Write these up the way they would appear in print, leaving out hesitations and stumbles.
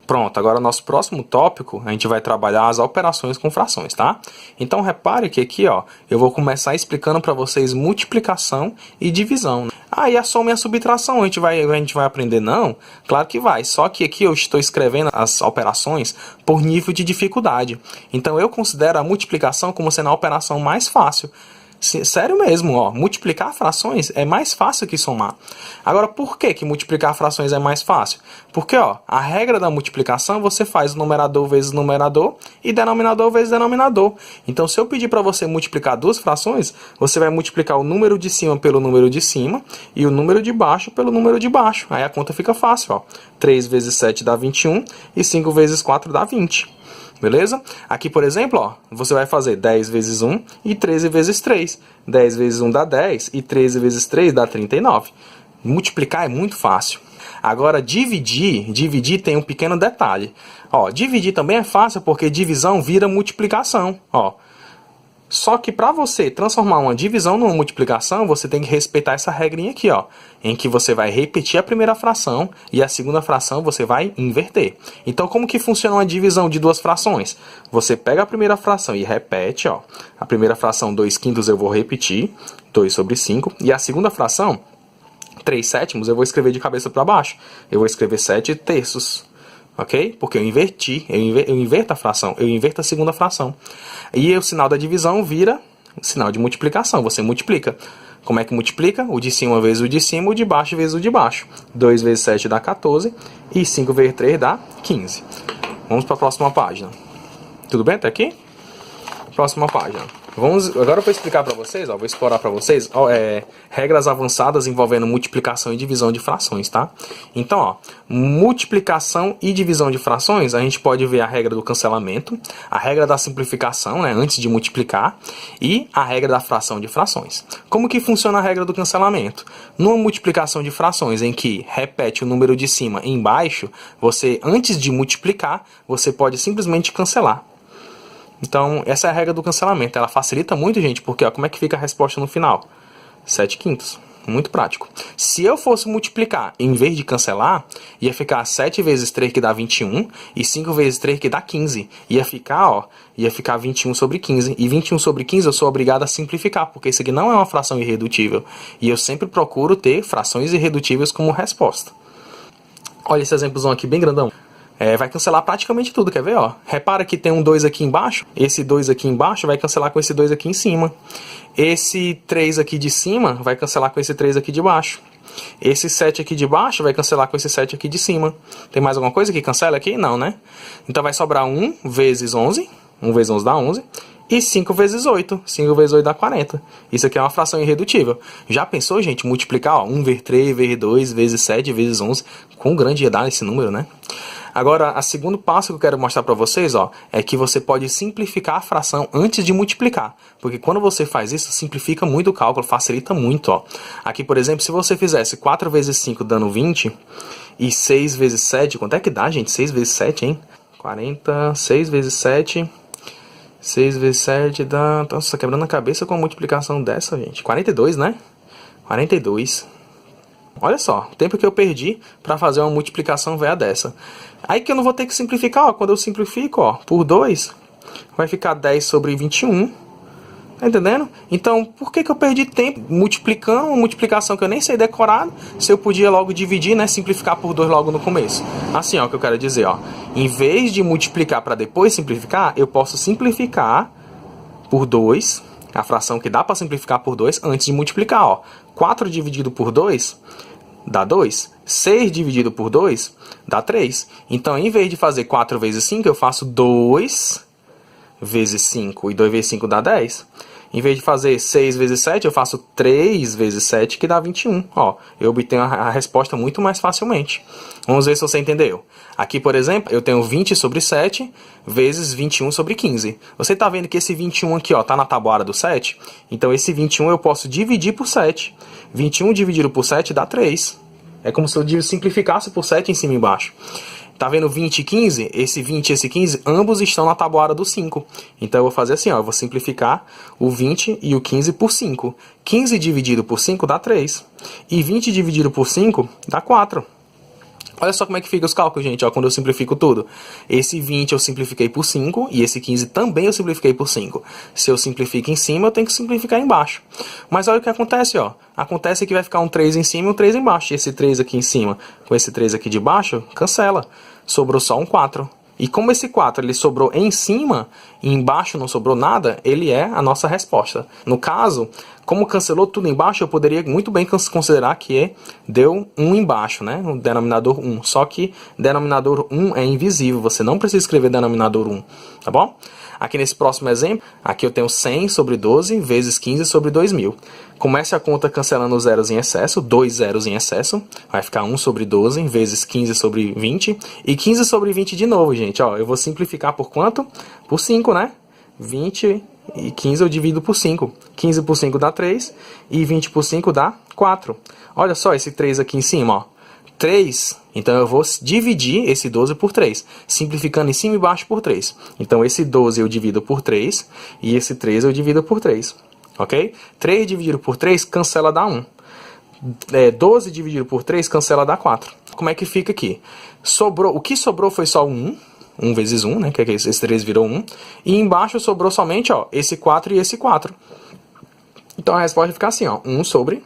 Pronto, agora nosso próximo tópico, a gente vai trabalhar as operações com frações, tá? Então repare que aqui, ó, eu vou começar explicando para vocês multiplicação e divisão. Ah, e a soma e a subtração, a gente vai aprender? Não? Claro que vai, só que aqui eu estou escrevendo as operações por nível de dificuldade. Então eu considero a multiplicação como sendo a operação mais fácil. Sério mesmo, ó, multiplicar frações é mais fácil que somar. Agora, por que multiplicar frações é mais fácil? Porque, ó, a regra da multiplicação, você faz numerador vezes numerador e denominador vezes denominador. Então, se eu pedir para você multiplicar duas frações, você vai multiplicar o número de cima pelo número de cima e o número de baixo pelo número de baixo. Aí a conta fica fácil, ó. 3 vezes 7 dá 21 e 5 vezes 4 dá 20. Beleza? Aqui, por exemplo, ó, você vai fazer 10 vezes 1 e 13 vezes 3. 10 vezes 1 dá 10 e 13 vezes 3 dá 39. Multiplicar é muito fácil. Agora, dividir tem um pequeno detalhe. Ó, dividir também é fácil porque divisão vira multiplicação. Ó. Só que para você transformar uma divisão numa multiplicação, você tem que respeitar essa regrinha aqui, ó, em que você vai repetir a primeira fração e a segunda fração você vai inverter. Então, como que funciona uma divisão de duas frações? Você pega a primeira fração e repete, ó. A primeira fração, 2/5 eu vou repetir, 2 sobre 5. E a segunda fração, 3/7 eu vou escrever de cabeça para baixo. Eu vou escrever 7/3. Ok? Porque eu inverti, eu inverto a fração, eu inverto a segunda fração. E o sinal da divisão vira o sinal de multiplicação, você multiplica. Como é que multiplica? O de cima vezes o de cima, o de baixo vezes o de baixo. 2 vezes 7 dá 14 e 5 vezes 3 dá 15. Vamos para a próxima página. Tudo bem até aqui? Próxima página. Agora eu vou explicar para vocês, ó, vou explorar para vocês regras avançadas envolvendo multiplicação e divisão de frações, tá? Então, ó, multiplicação e divisão de frações, a gente pode ver a regra do cancelamento, a regra da simplificação, né, antes de multiplicar, e a regra da fração de frações. Como que funciona a regra do cancelamento? Numa multiplicação de frações em que repete o número de cima embaixo, você, antes de multiplicar, você pode simplesmente cancelar. Então, essa é a regra do cancelamento. Ela facilita muito, gente, porque ó, como é que fica a resposta no final? 7/5. Muito prático. Se eu fosse multiplicar, em vez de cancelar, ia ficar 7 vezes 3 que dá 21 e 5 vezes 3 que dá 15. Ia ficar 21 sobre 15. E 21 sobre 15 eu sou obrigado a simplificar, porque isso aqui não é uma fração irredutível. E eu sempre procuro ter frações irredutíveis como resposta. Olha esse exemplozão aqui bem grandão. Vai cancelar praticamente tudo, quer ver? Ó? Repara que tem um 2 aqui embaixo, esse 2 aqui embaixo vai cancelar com esse 2 aqui em cima. Esse 3 aqui de cima vai cancelar com esse 3 aqui de baixo. Esse 7 aqui de baixo vai cancelar com esse 7 aqui de cima. Tem mais alguma coisa que cancela aqui? Não, né? Então vai sobrar 1 vezes 11, 1 vezes 11 dá 11. E 5 vezes 8. 5 vezes 8 dá 40. Isso aqui é uma fração irredutível. Já pensou, gente, multiplicar? Ó, 1 vezes 3, vezes 2, vezes 7, vezes 11. Quão grande ia dar esse número, né? Agora, o segundo passo que eu quero mostrar para vocês, ó, é que você pode simplificar a fração antes de multiplicar. Porque quando você faz isso, simplifica muito o cálculo, facilita muito. Ó. Aqui, por exemplo, se você fizesse 4 vezes 5 dando 20 e 6 vezes 7, quanto é que dá, gente? 6 vezes 7, hein? 40, 6 vezes 7... 6 vezes 7 dá... Nossa, quebrando a cabeça com a multiplicação dessa, gente. 42, né? 42. Olha só, o tempo que eu perdi para fazer uma multiplicação velha dessa. Aí que eu não vou ter que simplificar, ó. Quando eu simplifico, ó, por 2, vai ficar 10 sobre 21. Tá entendendo? Então, por que eu perdi tempo multiplicando uma multiplicação que eu nem sei decorar, se eu podia logo dividir, né, simplificar por 2 logo no começo? Assim, ó, o que eu quero dizer, ó. Em vez de multiplicar para depois simplificar, eu posso simplificar por 2, a fração que dá para simplificar por 2, antes de multiplicar, ó. 4 dividido por 2 dá 2. 6 dividido por 2 dá 3. Então, em vez de fazer 4 vezes 5, eu faço 2 vezes 5. E 2 vezes 5 dá 10. Em vez de fazer 6 vezes 7, eu faço 3 vezes 7, que dá 21. Ó, eu obtenho a resposta muito mais facilmente. Vamos ver se você entendeu. Aqui, por exemplo, eu tenho 20 sobre 7 vezes 21 sobre 15. Você está vendo que esse 21 aqui está na tabuada do 7? Então, esse 21 eu posso dividir por 7. 21 dividido por 7 dá 3. É como se eu simplificasse por 7 em cima e embaixo. Tá vendo 20 e 15? Esse 20 e esse 15, ambos estão na tabuada do 5. Então, eu vou fazer assim, ó, eu vou simplificar o 20 e o 15 por 5. 15 dividido por 5 dá 3. E 20 dividido por 5 dá 4. Olha só como é que fica os cálculos, gente, ó, quando eu simplifico tudo. Esse 20 eu simplifiquei por 5 e esse 15 também eu simplifiquei por 5. Se eu simplifico em cima, eu tenho que simplificar embaixo. Mas olha o que acontece, ó. Acontece que vai ficar um 3 em cima e um 3 embaixo. E esse 3 aqui em cima com esse 3 aqui de baixo, cancela. Sobrou só um 4. E como esse 4 ele sobrou em cima e embaixo não sobrou nada, ele é a nossa resposta. No caso, como cancelou tudo embaixo, eu poderia muito bem considerar que deu 1 embaixo, né? O denominador 1. Só que denominador 1 é invisível, você não precisa escrever denominador 1, tá bom? Aqui nesse próximo exemplo, aqui eu tenho 100 sobre 12 vezes 15 sobre 2.000. Comece a conta cancelando os zeros em excesso, 2 zeros em excesso. Vai ficar 1 sobre 12 vezes 15 sobre 20. E 15 sobre 20 de novo, gente. Ó, eu vou simplificar por quanto? Por 5, né? 20 e 15 eu divido por 5. 15 por 5 dá 3 e 20 por 5 dá 4. Olha só esse 3 aqui em cima, ó. 3, então eu vou dividir esse 12 por 3, simplificando em cima e embaixo por 3. Então esse 12 eu divido por 3 e esse 3 eu divido por 3, ok? 3 dividido por 3 cancela dá 1. 12 dividido por 3 cancela dá 4. Como é que fica aqui? Sobrou, o que sobrou foi só 1. 1 vezes 1, né? Que é esse 3 virou 1. E embaixo sobrou somente, ó, esse 4 e esse 4. Então a resposta fica assim, ó, 1 sobre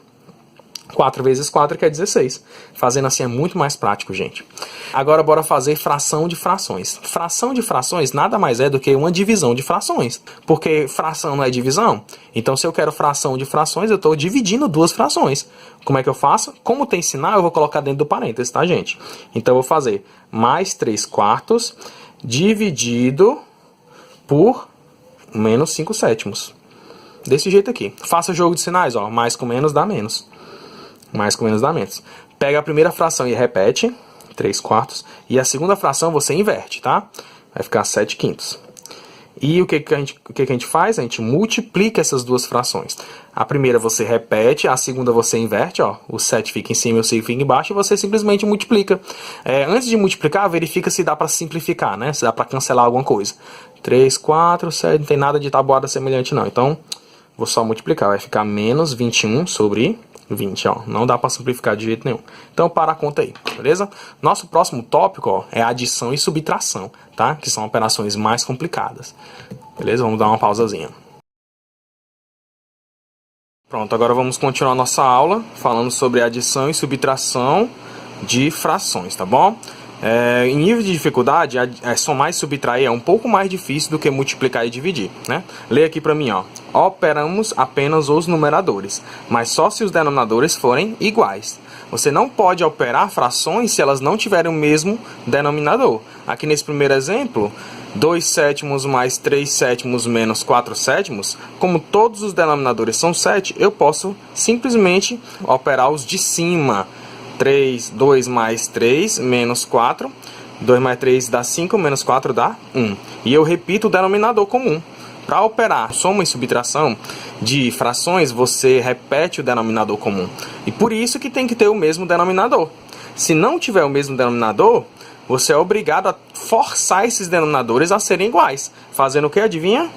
4 vezes 4, que é 16. Fazendo assim é muito mais prático, gente. Agora, bora fazer fração de frações. Fração de frações nada mais é do que uma divisão de frações. Porque fração não é divisão. Então, se eu quero fração de frações, eu estou dividindo duas frações. Como é que eu faço? Como tem sinal, eu vou colocar dentro do parênteses, tá, gente? Então, eu vou fazer mais 3 quartos dividido por menos 5 sétimos. Desse jeito aqui. Faça jogo de sinais, ó. Mais com menos dá menos. Mais com menos dá menos. Pega a primeira fração e repete, 3 quartos. E a segunda fração você inverte, tá? Vai ficar 7 quintos. E o que a gente faz? A gente multiplica essas duas frações. A primeira você repete, a segunda você inverte, ó. O 7 fica em cima e o 5 fica embaixo e você simplesmente multiplica. Antes de multiplicar, verifica se dá para simplificar, né? Se dá para cancelar alguma coisa. 3, 4, 7, não tem nada de tabuada semelhante não. Então, vou só multiplicar. Vai ficar menos 21 sobre 20, ó. Não dá para simplificar de jeito nenhum. Então, para a conta aí, beleza? Nosso próximo tópico, ó, é adição e subtração, tá? Que são operações mais complicadas. Beleza? Vamos dar uma pausazinha. Pronto, agora vamos continuar nossa aula falando sobre adição e subtração de frações, tá bom? Em nível de dificuldade, somar e subtrair é um pouco mais difícil do que multiplicar e dividir, né? Lê aqui para mim, ó. Operamos apenas os numeradores, mas só se os denominadores forem iguais. Você não pode operar frações se elas não tiverem o mesmo denominador. Aqui nesse primeiro exemplo, 2 sétimos mais 3 sétimos menos 4 sétimos, como todos os denominadores são 7, eu posso simplesmente operar os de cima. 2 mais 3 menos 4. 2 mais 3 dá 5, menos 4 dá 1. E eu repito o denominador comum. Para operar soma e subtração de frações, você repete o denominador comum. E por isso que tem que ter o mesmo denominador. Se não tiver o mesmo denominador, você é obrigado a forçar esses denominadores a serem iguais. Fazendo o que, adivinha?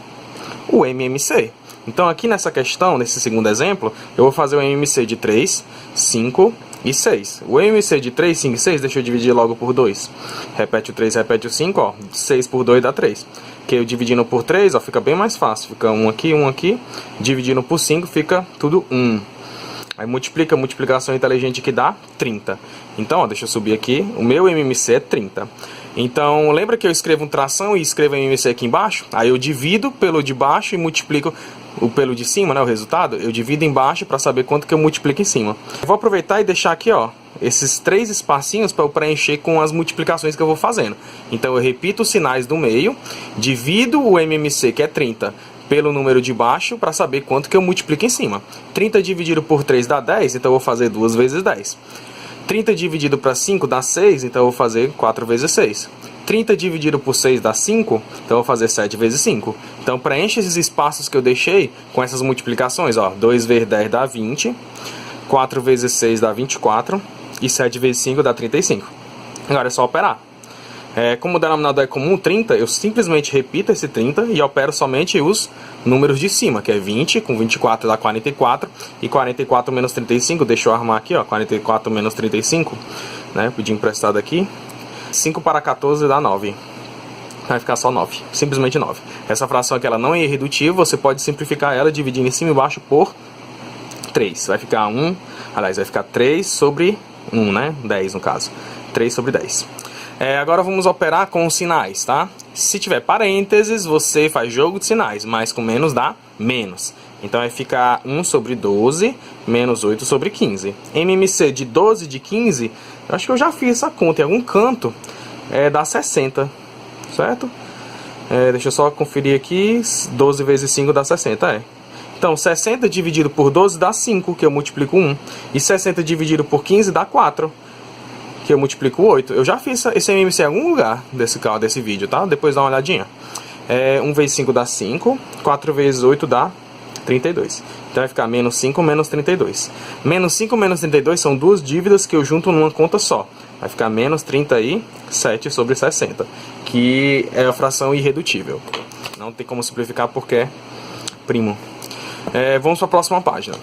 O MMC. Então aqui nessa questão, nesse segundo exemplo, eu vou fazer o MMC de 3, 5 e 6. O MMC de 3, 5 e 6, deixa eu dividir logo por 2. Repete o 3, repete o 5, ó. 6 por 2 dá 3. Que eu dividindo por 3, ó, fica bem mais fácil. Fica 1 aqui, 1 aqui. Dividindo por 5, fica tudo 1. Aí multiplica, multiplicação inteligente que dá 30. Então, ó, deixa eu subir aqui. O meu MMC é 30. Então, lembra que eu escrevo um tração e escrevo MMC aqui embaixo? Aí eu divido pelo de baixo e multiplico o pelo de cima, né, o resultado. Eu divido embaixo para saber quanto que eu multiplico em cima. Eu vou aproveitar e deixar aqui, ó, esses 3 espacinhos para eu preencher com as multiplicações que eu vou fazendo. Então, eu repito os sinais do meio, divido o MMC, que é 30, pelo número de baixo para saber quanto que eu multiplico em cima. 30 dividido por 3 dá 10, então eu vou fazer 2 vezes 10. 30 dividido para 5 dá 6, então eu vou fazer 4 vezes 6. 30 dividido por 6 dá 5, então eu vou fazer 7 vezes 5. Então preenche esses espaços que eu deixei com essas multiplicações, ó. 2 vezes 10 dá 20, 4 vezes 6 dá 24 e 7 vezes 5 dá 35. Agora é só operar. Como o denominador é comum, 30, eu simplesmente repito esse 30 e opero somente os números de cima, que é 20, com 24 dá 44, e 44 menos 35, deixa eu armar aqui, ó, 44 menos 35, né? Pedi emprestado aqui. 5 para 14 dá 9. Vai ficar só 9, simplesmente 9. Essa fração aqui ela não é irredutível, você pode simplificar ela dividindo em cima e embaixo por 3. Vai ficar 1, aliás, vai ficar 3 sobre 1, né? 10 no caso. 3 sobre 10. Agora vamos operar com os sinais, tá? Se tiver parênteses, você faz jogo de sinais. Mais com menos dá menos. Então vai ficar 1 sobre 12 menos 8 sobre 15. MMC de 12 de 15, eu acho que eu já fiz essa conta em algum canto. Dá 60, certo? Deixa eu só conferir aqui. 12 vezes 5 dá 60, Então 60 dividido por 12 dá 5, que eu multiplico 1. E 60 dividido por 15 dá 4. Que eu multiplico 8. Eu já fiz esse MMC em algum lugar desse vídeo, tá? Depois dá uma olhadinha. 1 vezes 5 dá 5. 4 vezes 8 dá 32. Então vai ficar menos 5 menos 32. Menos 5 menos 32 são duas dívidas que eu junto numa conta só. Vai ficar menos 37 sobre 60. Que é a fração irredutível. Não tem como simplificar porque é primo. Vamos para a próxima página.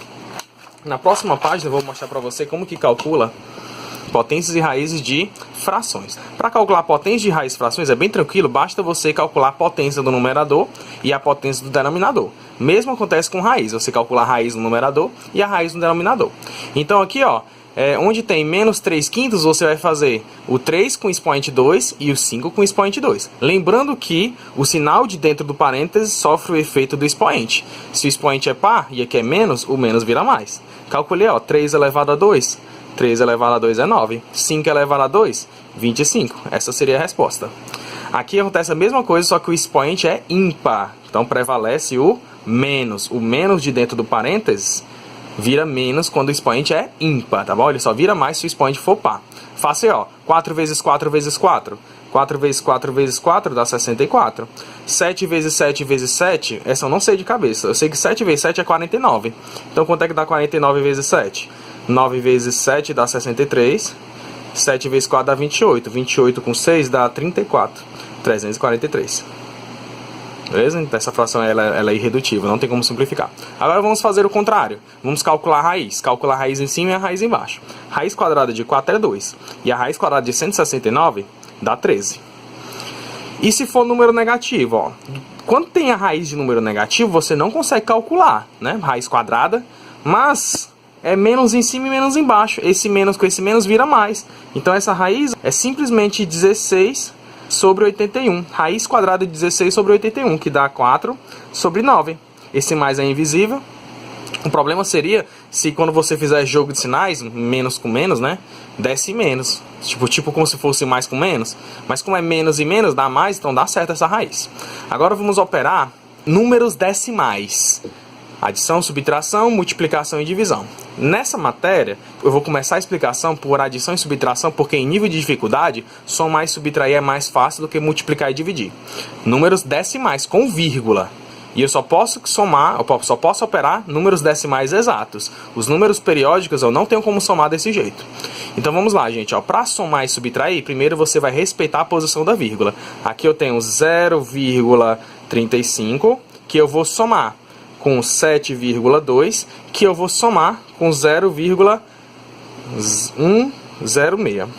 Na próxima página eu vou mostrar para você como que calcula potências e raízes de frações. Para calcular potência de raiz de frações é bem tranquilo, basta você calcular a potência do numerador e a potência do denominador. Mesmo acontece com raiz, você calcula a raiz no numerador e a raiz no denominador. Então aqui, ó, onde tem menos 3 quintos, você vai fazer o 3 com expoente 2 e o 5 com expoente 2. Lembrando que o sinal de dentro do parênteses sofre o efeito do expoente. Se o expoente é par e aqui é menos, o menos vira mais. Calculei, ó, 3 elevado a 2. 3 elevado a 2 é 9. 5 elevado a 2, 25. Essa seria a resposta. Aqui acontece a mesma coisa, só que o expoente é ímpar. Então prevalece o menos. O menos de dentro do parênteses vira menos quando o expoente é ímpar, tá bom? Ele só vira mais se o expoente for par. Faça aí, ó. 4 vezes 4 vezes 4. 4 vezes 4 vezes 4 dá 64. 7 vezes 7 vezes 7, essa eu não sei de cabeça. Eu sei que 7 vezes 7 é 49. Então quanto é que dá 49 vezes 7? 9 vezes 7 dá 63. 7 vezes 4 dá 28. 28 com 6 dá 34. 343. Beleza? Então essa fração ela é irredutível, não tem como simplificar. Agora vamos fazer o contrário. Vamos calcular a raiz. Calcular a raiz em cima e a raiz embaixo. Raiz quadrada de 4 é 2. E a raiz quadrada de 169 dá 13. E se for número negativo, ó. Quando tem a raiz de número negativo, você não consegue calcular, né? Raiz quadrada, mas é menos em cima e menos embaixo. Esse menos com esse menos vira mais. Então essa raiz é simplesmente 16 sobre 81. Raiz quadrada de 16 sobre 81, que dá 4 sobre 9. Esse mais é invisível. O problema seria se quando você fizer jogo de sinais, menos com menos, né? Desce menos. Tipo como se fosse mais com menos. Mas como é menos e menos, dá mais, então dá certo essa raiz. Agora vamos operar números decimais. Adição, subtração, multiplicação e divisão. Nessa matéria, eu vou começar a explicação por adição e subtração, porque em nível de dificuldade, somar e subtrair é mais fácil do que multiplicar e dividir. Números decimais com vírgula. E eu só posso somar, eu só posso operar números decimais exatos. Os números periódicos eu não tenho como somar desse jeito. Então vamos lá, gente. Para somar e subtrair, primeiro você vai respeitar a posição da vírgula. Aqui eu tenho 0,35, que eu vou somar com 7,2, que eu vou somar com 0,106.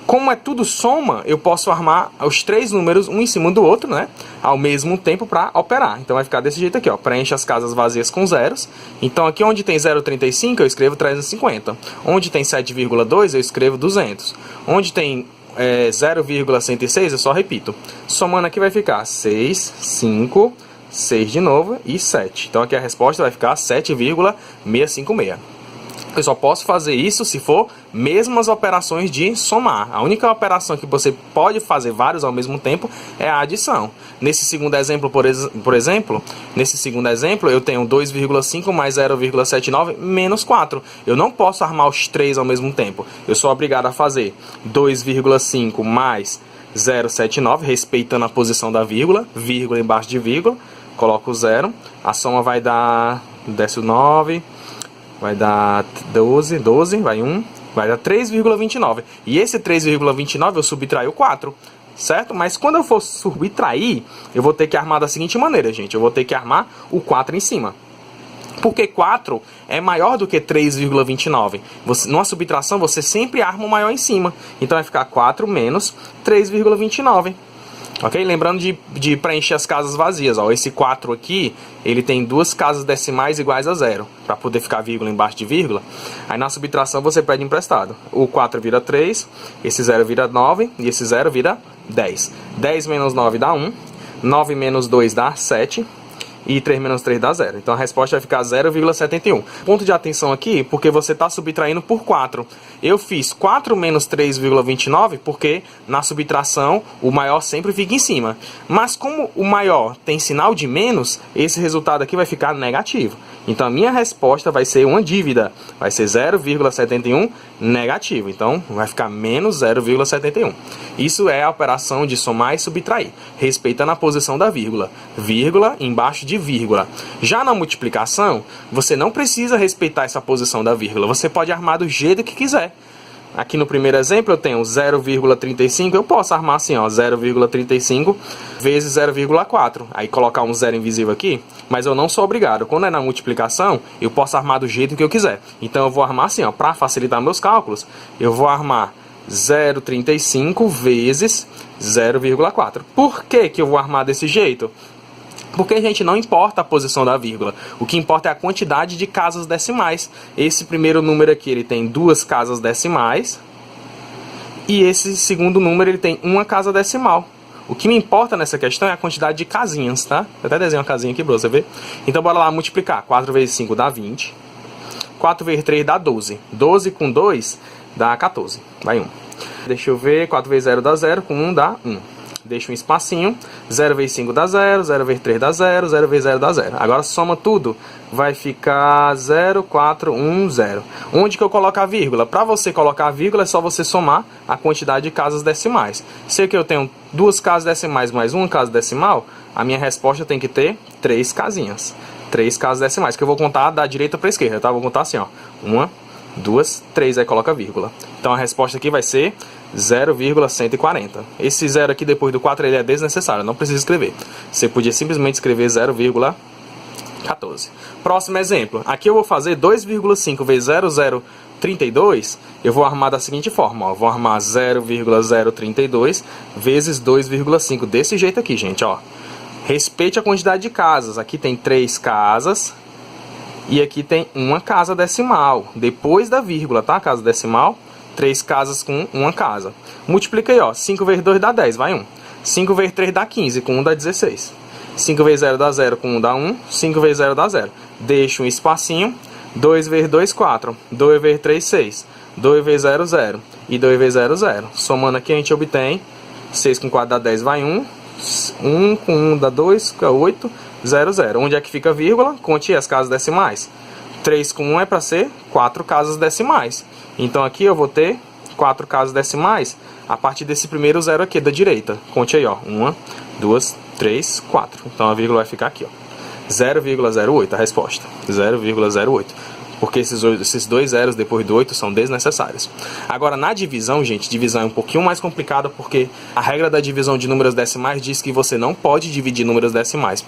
Como é tudo soma, eu posso armar os três números um em cima do outro, né? Ao mesmo tempo para operar. Então vai ficar desse jeito aqui, ó. Preenche as casas vazias com zeros. Então aqui onde tem 0,35 eu escrevo 350. Onde tem 7,2 eu escrevo 200. Onde tem 0,106 eu só repito. Somando aqui vai ficar 6, 5, 6 de novo e 7. Então aqui a resposta vai ficar 7,656. Eu só posso fazer isso se for mesmas operações de somar. A única operação que você pode fazer vários ao mesmo tempo é a adição. Nesse segundo exemplo, por exemplo, eu tenho 2,5 mais 0,79 menos 4. Eu não posso armar os três ao mesmo tempo. Eu sou obrigado a fazer 2,5 mais 0,79, respeitando a posição da vírgula embaixo de vírgula, coloco o 0, a soma vai dar, desce o 9, vai dar 12, vai 1, vai dar 3,29. E esse 3,29 eu subtraio 4, certo? Mas quando eu for subtrair, eu vou ter que armar da seguinte maneira, gente. Eu vou ter que armar o 4 em cima. Porque 4 é maior do que 3,29. Numa subtração, você sempre arma o maior em cima. Então vai ficar 4 menos 3,29. Ok? Lembrando de preencher as casas vazias. Ó. Esse 4 aqui, ele tem duas casas decimais iguais a 0. Para poder ficar vírgula embaixo de vírgula. Aí na subtração você pede emprestado. O 4 vira 3, esse 0 vira 9 e esse 0 vira 10. 10 menos 9 dá 1. 9 menos 2 dá 7. E 3 menos 3 dá 0. Então a resposta vai ficar 0,71. Ponto de atenção aqui, porque você está subtraindo por 4. Eu fiz 4 menos 3,29 porque na subtração o maior sempre fica em cima. Mas como o maior tem sinal de menos, esse resultado aqui vai ficar negativo. Então a minha resposta vai ser uma dívida. Vai ser 0,71 negativo. Então vai ficar menos 0,71. Isso é a operação de somar e subtrair, respeitando a posição da vírgula. Vírgula embaixo de vírgula. Já na multiplicação, você não precisa respeitar essa posição da vírgula. Você pode armar do jeito que quiser. Aqui no primeiro exemplo eu tenho 0,35, eu posso armar assim, ó, 0,35 vezes 0,4. Aí colocar um zero invisível aqui, mas eu não sou obrigado. Quando é na multiplicação, eu posso armar do jeito que eu quiser. Então eu vou armar assim, ó, para facilitar meus cálculos, eu vou armar 0,35 vezes 0,4. Por que que eu vou armar desse jeito? Porque, gente, não importa a posição da vírgula. O que importa é a quantidade de casas decimais. Esse primeiro número aqui, ele tem duas casas decimais. E esse segundo número, ele tem uma casa decimal. O que me importa nessa questão é a quantidade de casinhas, tá? Eu até desenho uma casinha aqui pra você ver. Então, bora lá multiplicar. 4 vezes 5 dá 20. 4 vezes 3 dá 12. 12 com 2 dá 14. Vai 1. Deixa eu ver. 4 vezes 0 dá 0. Com 1 dá 1. Deixa um espacinho, 0 vezes 5 dá 0, 0 vezes 3 dá 0, 0 vezes 0 dá 0. Agora soma tudo, vai ficar 0, 4, 1, 0. Onde que eu coloco a vírgula? Para você colocar a vírgula é só você somar a quantidade de casas decimais. Se que eu tenho duas casas decimais mais uma casa decimal, a minha resposta tem que ter 3 casinhas. 3 casas decimais, que eu vou contar da direita para a esquerda, tá? Vou contar assim, ó. 1, 2, 3, aí coloca a vírgula. Então a resposta aqui vai ser 0,140. Esse 0 aqui depois do 4 ele é desnecessário, não precisa escrever. Você podia simplesmente escrever 0,14. Próximo exemplo. Aqui eu vou fazer 2,5 vezes 0,032. Eu vou armar da seguinte forma, ó. Vou armar 0,032 vezes 2,5. Desse jeito aqui, gente, ó. Respeite a quantidade de casas. Aqui tem 3 casas. E aqui tem uma casa decimal. Depois da vírgula, tá? Casa decimal. 3 casas com uma casa. Multiplica aí, ó. 5 vezes 2 dá 10, vai 1. 5 vezes 3 dá 15, com 1 dá 16. 5 vezes 0 dá 0, com 1 dá 1. 5 vezes 0 dá 0. Deixa um espacinho. 2 vezes 2, 4. 2 vezes 3, 6. 2 vezes 0, 0. E 2 vezes 0, 0. Somando aqui a gente obtém 6 com 4 dá 10, vai 1. 1 com 1 dá 2, fica 8. 0, 0. Onde é que fica a vírgula? Conte as casas decimais. 3 com 1 é para ser 4 casas decimais. Então aqui eu vou ter 4 casas decimais a partir desse primeiro 0 aqui da direita. Conte aí, ó. 1, 2, 3, 4. Então a vírgula vai ficar aqui, ó. 0,08 a resposta. 0,08. Porque esses dois zeros depois do 8 são desnecessários. Agora na divisão, gente, divisão é um pouquinho mais complicada porque a regra da divisão de números decimais diz que você não pode dividir números decimais.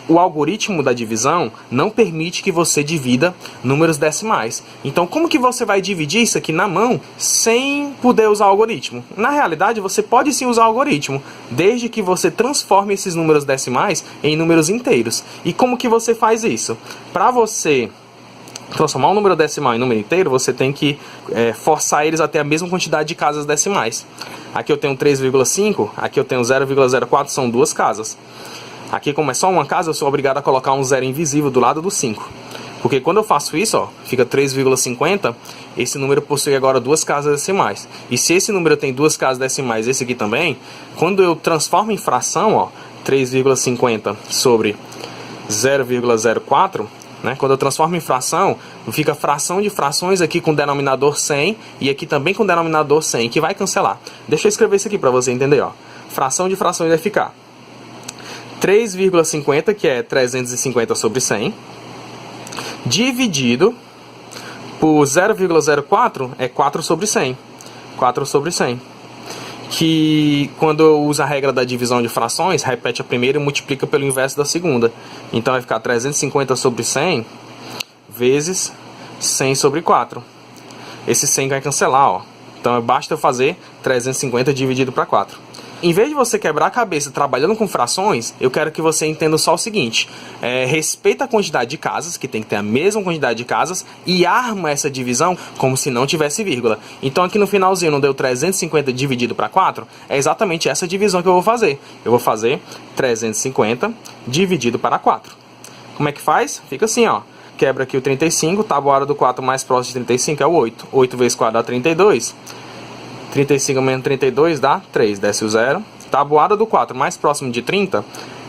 O algoritmo da divisão não permite que você divida números decimais. Então, como que você vai dividir isso aqui na mão sem poder usar o algoritmo? Na realidade, você pode sim usar o algoritmo, desde que você transforme esses números decimais em números inteiros. E como que você faz isso? Para você transformar um número decimal em número inteiro, você tem que forçar eles a ter a mesma quantidade de casas decimais. Aqui eu tenho 3,5, aqui eu tenho 0,04, são duas casas. Aqui, como é só uma casa, eu sou obrigado a colocar um zero invisível do lado do 5. Porque quando eu faço isso, ó, fica 3,50, esse número possui agora duas casas decimais. E se esse número tem duas casas decimais, esse aqui também, quando eu transformo em fração, ó, 3,50 sobre 0,04, né, quando eu transformo em fração, fica fração de frações aqui com denominador 100 e aqui também com denominador 100, que vai cancelar. Deixa eu escrever isso aqui para você entender, ó. Fração de frações vai ficar 3,50, que é 350 sobre 100, dividido por 0,04, é 4 sobre 100. 4 sobre 100. Que quando eu uso a regra da divisão de frações, repete a primeira e multiplica pelo inverso da segunda. Então vai ficar 350 sobre 100 vezes 100 sobre 4. Esse 100 vai cancelar, ó. Então basta eu fazer 350 dividido para 4. Em vez de você quebrar a cabeça trabalhando com frações, eu quero que você entenda só o seguinte. Respeita a quantidade de casas, que tem que ter a mesma quantidade de casas, e arma essa divisão como se não tivesse vírgula. Então aqui no finalzinho não deu 350 dividido para 4? É exatamente essa divisão que eu vou fazer. Eu vou fazer 350 dividido para 4. Como é que faz? Fica assim, ó. Quebra aqui o 35, tabuada do 4 mais próximo de 35 é o 8. 8 vezes 4 dá 32. 35 menos 32 dá 3, desce o 0. Tabuada do 4 mais próximo de 30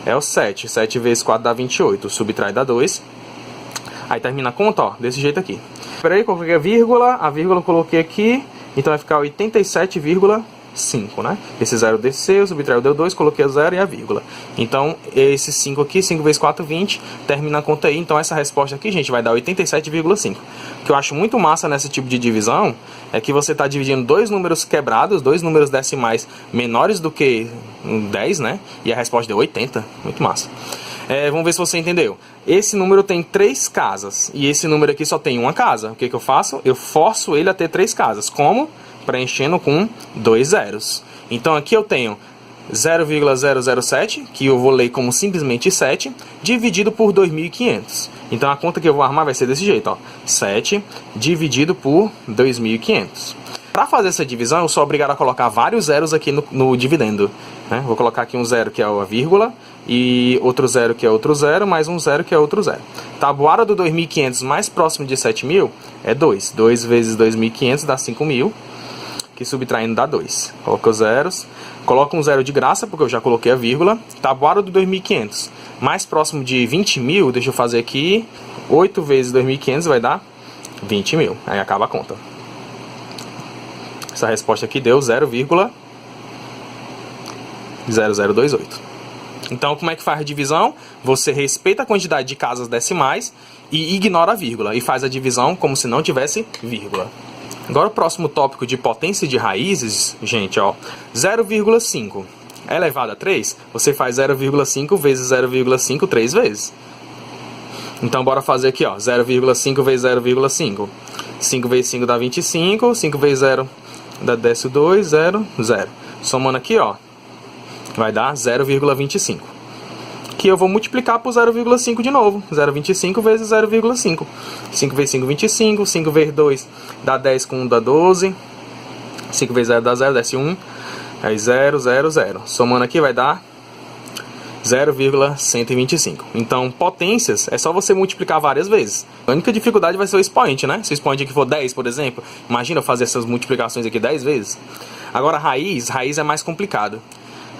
é o 7. 7 vezes 4 dá 28, subtrai dá 2. Aí termina a conta, ó, desse jeito aqui. Espera aí, coloquei a vírgula eu coloquei aqui, então vai ficar 87,5, né? Esse 0 desceu, subtraiu deu 2, coloquei o 0 e a vírgula. Então, esse 5 aqui, 5 vezes 4, 20, termina a conta aí. Então, essa resposta aqui, gente, vai dar 87,5. O que eu acho muito massa nesse tipo de divisão é que você está dividindo dois números quebrados, dois números decimais menores do que 10, né? E a resposta deu 80. Muito massa. Vamos ver se você entendeu. Esse número tem 3 casas e esse número aqui só tem uma casa. O que eu faço? Eu forço ele a ter 3 casas. Como? Preenchendo com 2 zeros. Então aqui eu tenho 0,007, que eu vou ler como simplesmente 7, dividido por 2.500. Então a conta que eu vou armar vai ser desse jeito, ó. 7 dividido por 2.500. Para fazer essa divisão, eu sou obrigado a colocar vários zeros aqui no dividendo, né? Vou colocar aqui um zero que é a vírgula, e outro zero que é outro zero, mais um zero que é outro zero. Tabuada do 2.500 mais próximo de 7.000 é 2. 2 vezes 2.500 dá 5.000, que subtraindo dá 2. Coloca os zeros. Coloca um zero de graça, porque eu já coloquei a vírgula. Tabuada do 2.500 mais próximo de 20.000, deixa eu fazer aqui. 8 vezes 2.500 vai dar 20.000. Aí acaba a conta. Essa resposta aqui deu 0,0028. Então, como é que faz a divisão? Você respeita a quantidade de casas decimais e ignora a vírgula. E faz a divisão como se não tivesse vírgula. Agora o próximo tópico de potência de raízes, gente, ó. 0,5 elevado a 3, você faz 0,5 vezes 0,5 3 vezes. Então, bora fazer aqui, ó. 0,5 vezes 0,5. 5 vezes 5 dá 25. 5 vezes 0 dá desce o 2, 0, 0. Somando aqui, ó, vai dar 0,25. Que eu vou multiplicar por 0,5 de novo. 0,25 vezes 0,5. 5 vezes 5, 25. 5 vezes 2 dá 10, com 1 dá 12. 5 vezes 0 dá 0, desce 1. Aí 0, 0, 0. Somando aqui vai dar 0,125. Então, potências é só você multiplicar várias vezes. A única dificuldade vai ser o expoente, né? Se o expoente aqui for 10, por exemplo, imagina eu fazer essas multiplicações aqui 10 vezes. Agora, raiz é mais complicado.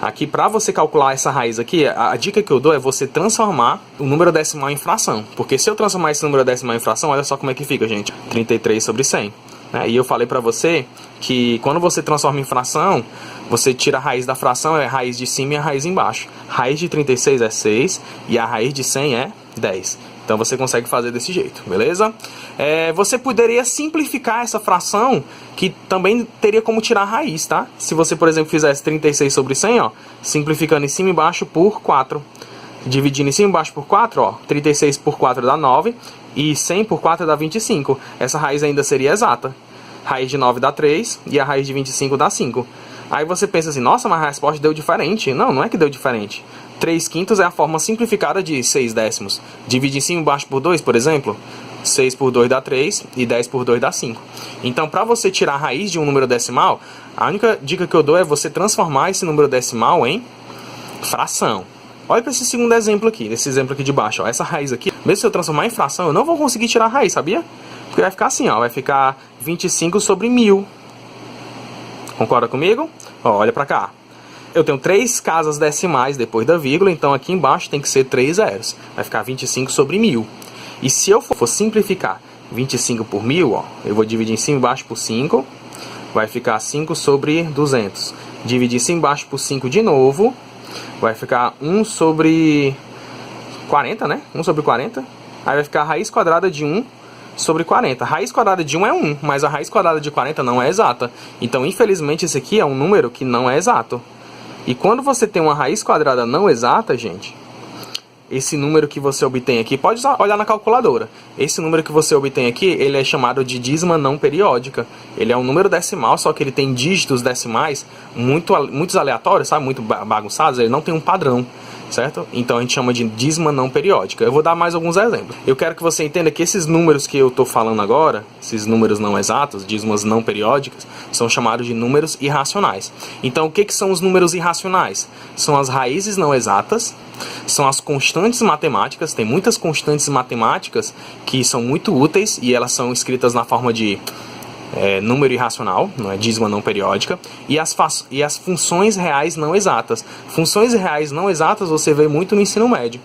Aqui, para você calcular essa raiz aqui, a dica que eu dou é você transformar o número decimal em fração. Porque se eu transformar esse número decimal em fração, olha só como é que fica, gente. 33 sobre 100. E eu falei para você que quando você transforma em fração, você tira a raiz da fração, é a raiz de cima e a raiz embaixo. Raiz de 36 é 6 e a raiz de 100 é 10. Então você consegue fazer desse jeito, beleza? Você poderia simplificar essa fração, que também teria como tirar a raiz, tá? Se você, por exemplo, fizesse 36 sobre 100, ó, simplificando em cima e embaixo por 4. Dividindo em cima e embaixo por 4, ó, 36 por 4 dá 9 e 100 por 4 dá 25. Essa raiz ainda seria exata. Raiz de 9 dá 3 e a raiz de 25 dá 5. Aí você pensa assim, nossa, mas a resposta deu diferente. Não, não é que deu diferente. 3/5 é a forma simplificada de 6 décimos. Divide em cima e embaixo por 2, por exemplo. 6 por 2 dá 3 e 10 por 2 dá 5. Então, para você tirar a raiz de um número decimal, a única dica que eu dou é você transformar esse número decimal em fração. Olha para esse segundo exemplo aqui, nesse exemplo aqui de baixo, ó. Essa raiz aqui, mesmo se eu transformar em fração, eu não vou conseguir tirar a raiz, sabia? Porque vai ficar assim, ó, vai ficar 25 sobre 1000. Concorda comigo? Ó, olha para cá. Eu tenho 3 casas decimais depois da vírgula, então aqui embaixo tem que ser 3 zeros. Vai ficar 25 sobre 1000. E se eu for simplificar 25 por 1000, ó, eu vou dividir em cima e embaixo por 5, vai ficar 5 sobre 200. Dividir em cima e embaixo por 5 de novo, vai ficar 1 sobre 40, né? 1 sobre 40. Aí vai ficar a raiz quadrada de 1 sobre 40. A raiz quadrada de 1 é 1, mas a raiz quadrada de 40 não é exata. Então, infelizmente, esse aqui é um número que não é exato. E quando você tem uma raiz quadrada não exata, gente, esse número que você obtém aqui, pode olhar na calculadora. esse número que você obtém aqui, ele é chamado de dízima não periódica. Ele é um número decimal, só que ele tem dígitos decimais muitos aleatórios, sabe? Muito bagunçados, ele não tem um padrão, certo? Então a gente chama de dízima não periódica. Eu vou dar mais alguns exemplos. Eu quero que você entenda que esses números que eu estou falando agora, esses números não exatos, dízimas não periódicas, são chamados de números irracionais. Então o que são os números irracionais? São as raízes não exatas, são as constantes matemáticas. Tem muitas constantes matemáticas que são muito úteis e elas são escritas na forma de número irracional, não é dízima não periódica, e as funções reais não exatas. Funções reais não exatas você vê muito no ensino médio.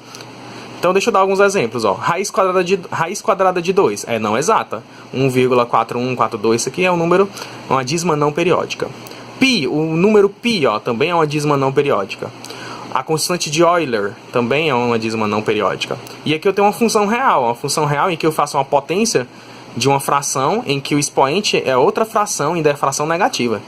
Então deixa eu dar alguns exemplos. Raiz quadrada de 2 é não exata. 1,4142, isso aqui é um número, uma dízima não periódica. Π, o número π também é uma dízima não periódica. A constante de Euler também é uma dízima não periódica. E aqui eu tenho uma função real em que eu faço uma potência de uma fração em que o expoente é outra fração, ainda é fração negativa.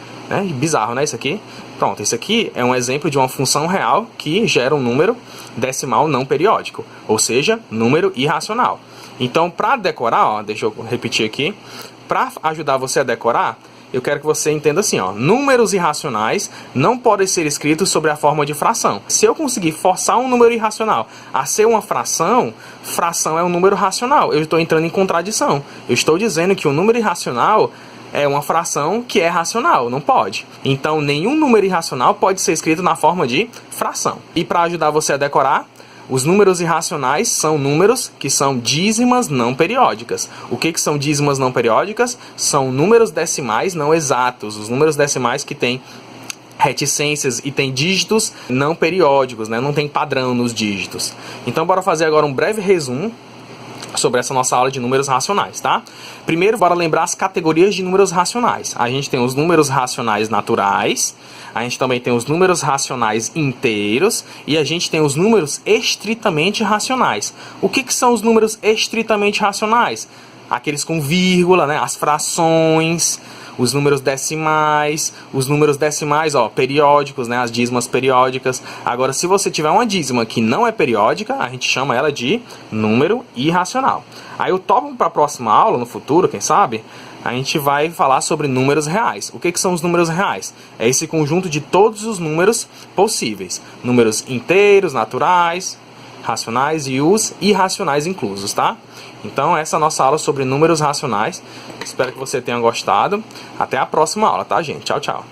Bizarro, né, isso aqui? Pronto, isso aqui é um exemplo de uma função real que gera um número decimal não periódico, ou seja, número irracional. Então, para decorar, deixa eu repetir aqui, para ajudar você a decorar, eu quero que você entenda assim, números irracionais não podem ser escritos sobre a forma de fração. Se eu conseguir forçar um número irracional a ser uma fração, fração é um número racional. Eu estou entrando em contradição. Eu estou dizendo que o número irracional é uma fração que é racional, não pode. Então, nenhum número irracional pode ser escrito na forma de fração. E para ajudar você a decorar, os números irracionais são números que são dízimas não periódicas. O que são dízimas não periódicas? São números decimais não exatos. Os números decimais que têm reticências e têm dígitos não periódicos, não tem padrão nos dígitos. Então, bora fazer agora um breve resumo sobre essa nossa aula de números racionais, tá? Primeiro, bora lembrar as categorias de números racionais. A gente tem os números racionais naturais, a gente também tem os números racionais inteiros e a gente tem os números estritamente racionais. O que são os números estritamente racionais? Aqueles com vírgula, as frações, os números decimais, periódicos, as dízimas periódicas. Agora, se você tiver uma dízima que não é periódica, a gente chama ela de número irracional. Aí eu topo para a próxima aula, no futuro, quem sabe, a gente vai falar sobre números reais. O que são os números reais? É esse conjunto de todos os números possíveis. Números inteiros, naturais, racionais e os irracionais inclusos, tá? Então, essa é a nossa aula sobre números racionais. Espero que você tenha gostado. Até a próxima aula, tá, gente? Tchau, tchau.